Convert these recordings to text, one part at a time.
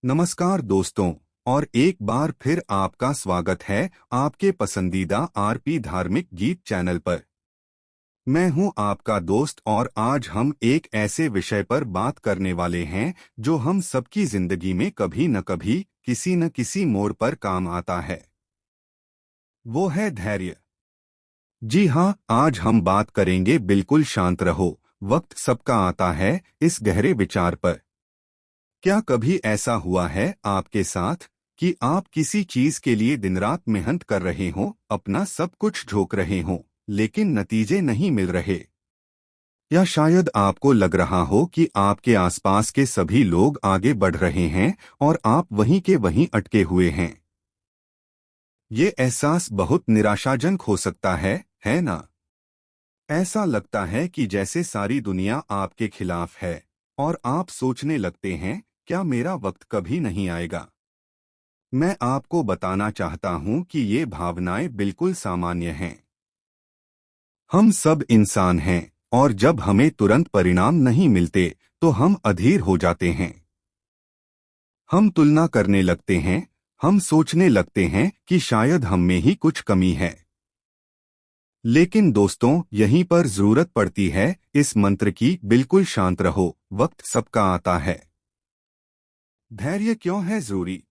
नमस्कार दोस्तों। और एक बार फिर आपका स्वागत है आपके पसंदीदा आरपी धार्मिक गीत चैनल पर। मैं हूं आपका दोस्त और आज हम एक ऐसे विषय पर बात करने वाले हैं जो हम सबकी जिंदगी में कभी न किसी मोड़ पर काम आता है। वो है धैर्य। जी हाँ, आज हम बात करेंगे बिल्कुल शांत रहो, वक्त सबका आता है इस गहरे विचार पर। क्या कभी ऐसा हुआ है आपके साथ कि आप किसी चीज के लिए दिन रात मेहनत कर रहे हो, अपना सब कुछ झोंक रहे हो, लेकिन नतीजे नहीं मिल रहे? या शायद आपको लग रहा हो कि आपके आसपास के सभी लोग आगे बढ़ रहे हैं और आप वहीं के वहीं अटके हुए हैं। ये एहसास बहुत निराशाजनक हो सकता है ना? ऐसा लगता है कि जैसे सारी दुनिया आपके खिलाफ है और आप सोचने लगते हैं, क्या मेरा वक्त कभी नहीं आएगा? मैं आपको बताना चाहता हूं कि ये भावनाएं बिल्कुल सामान्य हैं। हम सब इंसान हैं और जब हमें तुरंत परिणाम नहीं मिलते तो हम अधीर हो जाते हैं। हम तुलना करने लगते हैं, हम सोचने लगते हैं कि शायद हम में ही कुछ कमी है। लेकिन दोस्तों, यहीं पर जरूरत पड़ती है इस मंत्र की, बिल्कुल शांत रहो, वक्त सबका आता है। धैर्य क्यों है जरूरी?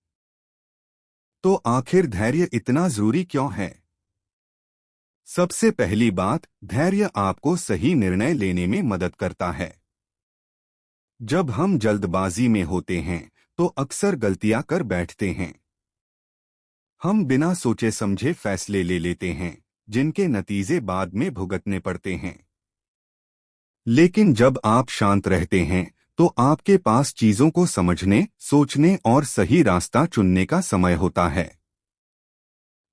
तो आखिर धैर्य इतना जरूरी क्यों है? सबसे पहली बात, धैर्य आपको सही निर्णय लेने में मदद करता है। जब हम जल्दबाजी में होते हैं तो अक्सर गलतियां कर बैठते हैं। हम बिना सोचे समझे फैसले ले लेते हैं जिनके नतीजे बाद में भुगतने पड़ते हैं। लेकिन जब आप शांत रहते हैं तो आपके पास चीजों को समझने, सोचने और सही रास्ता चुनने का समय होता है।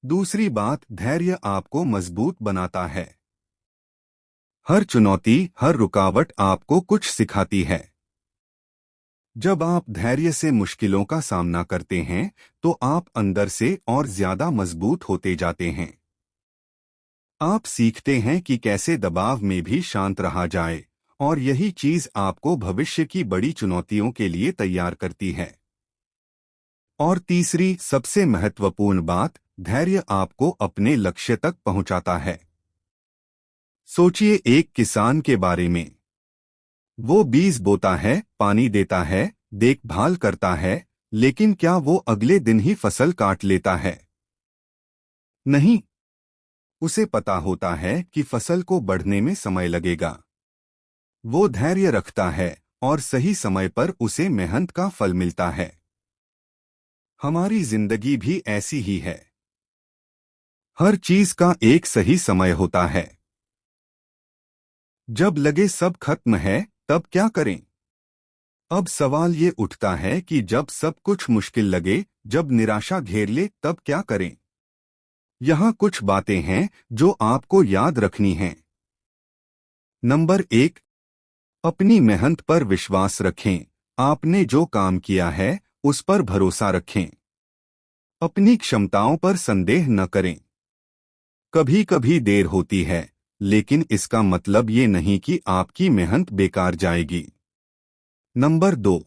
दूसरी बात, धैर्य आपको मजबूत बनाता है। हर चुनौती, हर रुकावट आपको कुछ सिखाती है। जब आप धैर्य से मुश्किलों का सामना करते हैं तो आप अंदर से और ज्यादा मजबूत होते जाते हैं। आप सीखते हैं कि कैसे दबाव में भी शांत रहा जाए, और यही चीज आपको भविष्य की बड़ी चुनौतियों के लिए तैयार करती है। और तीसरी सबसे महत्वपूर्ण बात, धैर्य आपको अपने लक्ष्य तक पहुंचाता है। सोचिए एक किसान के बारे में। वो बीज बोता है, पानी देता है, देखभाल करता है, लेकिन क्या वो अगले दिन ही फसल काट लेता है? नहीं। उसे पता होता है कि फसल को बढ़ने में समय लगेगा। वो धैर्य रखता है और सही समय पर उसे मेहनत का फल मिलता है। हमारी जिंदगी भी ऐसी ही है। हर चीज का एक सही समय होता है। जब लगे सब खत्म है, तब क्या करें? अब सवाल ये उठता है कि जब सब कुछ मुश्किल लगे, जब निराशा घेर ले, तब क्या करें? यहाँ कुछ बातें हैं जो आपको याद रखनी हैं। नंबर 1, अपनी मेहनत पर विश्वास रखें। आपने जो काम किया है उस पर भरोसा रखें। अपनी क्षमताओं पर संदेह न करें। कभी कभी देर होती है, लेकिन इसका मतलब ये नहीं कि आपकी मेहनत बेकार जाएगी। नंबर 2,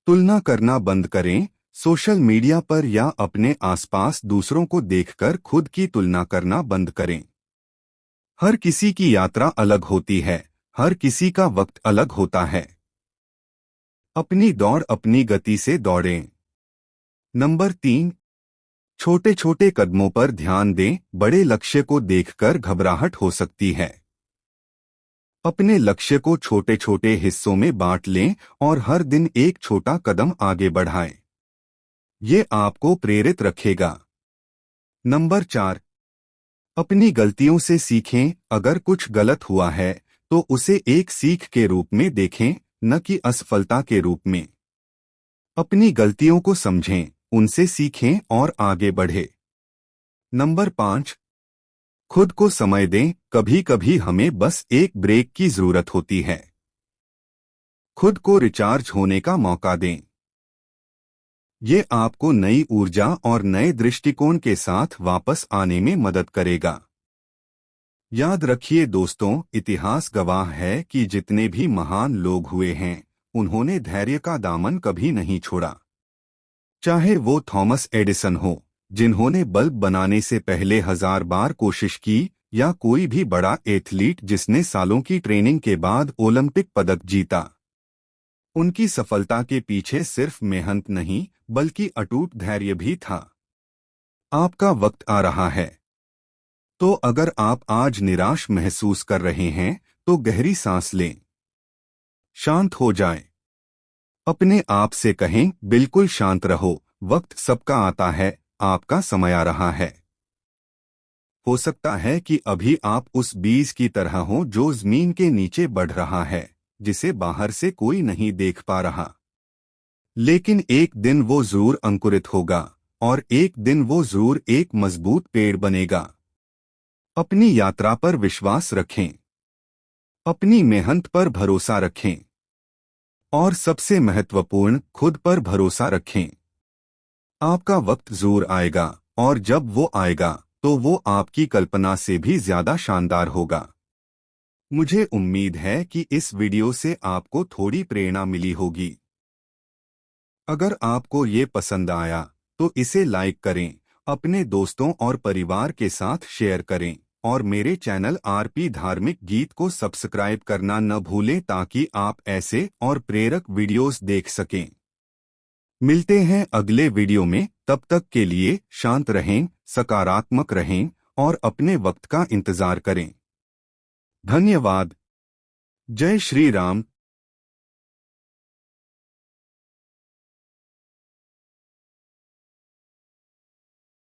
तुलना करना बंद करें। सोशल मीडिया पर या अपने आसपास दूसरों को देखकर खुद की तुलना करना बंद करें। हर किसी की यात्रा अलग होती है, हर किसी का वक्त अलग होता है। अपनी दौड़ अपनी गति से दौड़ें। नंबर 3, छोटे छोटे कदमों पर ध्यान दें। बड़े लक्ष्य को देखकर घबराहट हो सकती है। अपने लक्ष्य को छोटे छोटे हिस्सों में बांट लें और हर दिन एक छोटा कदम आगे बढ़ाएं। ये आपको प्रेरित रखेगा। नंबर 4, अपनी गलतियों से सीखें। अगर कुछ गलत हुआ है तो उसे एक सीख के रूप में देखें, न कि असफलता के रूप में। अपनी गलतियों को समझें, उनसे सीखें और आगे बढ़ें। नंबर 5, खुद को समय दें। कभी कभी हमें बस एक ब्रेक की जरूरत होती है। खुद को रिचार्ज होने का मौका दें। ये आपको नई ऊर्जा और नए दृष्टिकोण के साथ वापस आने में मदद करेगा। याद रखिए दोस्तों, इतिहास गवाह है कि जितने भी महान लोग हुए हैं, उन्होंने धैर्य का दामन कभी नहीं छोड़ा। चाहे वो थॉमस एडिसन हो, जिन्होंने बल्ब बनाने से पहले 1000 बार कोशिश की, या कोई भी बड़ा एथलीट जिसने सालों की ट्रेनिंग के बाद ओलंपिक पदक जीता। उनकी सफलता के पीछे सिर्फ मेहनत नहीं, बल्कि अटूट धैर्य भी था। आपका वक्त आ रहा है। तो अगर आप आज निराश महसूस कर रहे हैं, तो गहरी सांस लें। शांत हो जाएं। अपने आप से कहें, बिल्कुल शांत रहो, वक्त सबका आता है, आपका समय आ रहा है। हो सकता है कि अभी आप उस बीज की तरह हो जो जमीन के नीचे बढ़ रहा है, जिसे बाहर से कोई नहीं देख पा रहा। लेकिन एक दिन वो जरूर अंकुरित होगा, और एक दिन वो जरूर एक मजबूत पेड़ बनेगा। अपनी यात्रा पर विश्वास रखें, अपनी मेहनत पर भरोसा रखें, और सबसे महत्वपूर्ण, खुद पर भरोसा रखें। आपका वक्त जरूर आएगा, और जब वो आएगा तो वो आपकी कल्पना से भी ज्यादा शानदार होगा। मुझे उम्मीद है कि इस वीडियो से आपको थोड़ी प्रेरणा मिली होगी। अगर आपको ये पसंद आया तो इसे लाइक करें, अपने दोस्तों और परिवार के साथ शेयर करें, और मेरे चैनल आरपी धार्मिक गीत को सब्सक्राइब करना न भूलें ताकि आप ऐसे और प्रेरक वीडियोस देख सकें। मिलते हैं अगले वीडियो में, तब तक के लिए शांत रहें, सकारात्मक रहें, और अपने वक्त का इंतजार करें। धन्यवाद। जय श्री राम।